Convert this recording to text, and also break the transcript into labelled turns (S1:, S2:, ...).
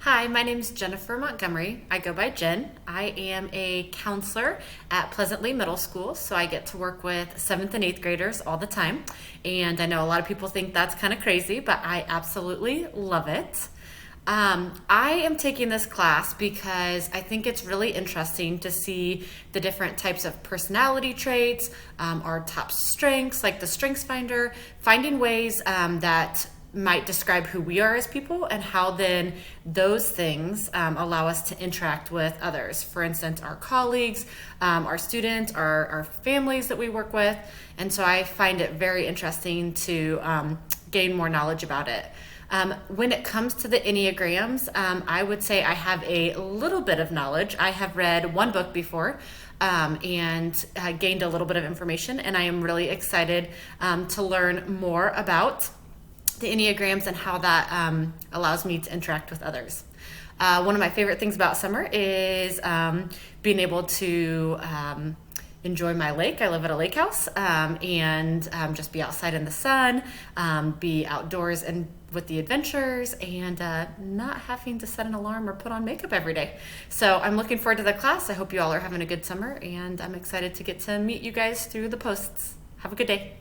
S1: Hi, my name is Jennifer Montgomery. I go by Jen. I am a counselor at Pleasantly Middle School, so I get to work with 7th and 8th graders all the time. And I know a lot of people think that's kind of crazy, but I absolutely love it. I am taking this class because I think it's really interesting to see the different types of personality traits, our top strengths, like the Strengths Finder, finding ways that might describe who we are as people and how then those things allow us to interact with others. For instance, our colleagues, our students, our families that we work with. And so I find it very interesting to gain more knowledge about it. When it comes to the Enneagrams, I would say I have a little bit of knowledge. I have read one book before and gained a little bit of information, and I am really excited to learn more about the Enneagrams and how that allows me to interact with others. One of my favorite things about summer is being able to enjoy my lake. I live at a lake house and just be outside in the sun, be outdoors and with the adventures, and not having to set an alarm or put on makeup every day. So I'm looking forward to the class. I hope you all are having a good summer, and I'm excited to get to meet you guys through the posts. Have a good day.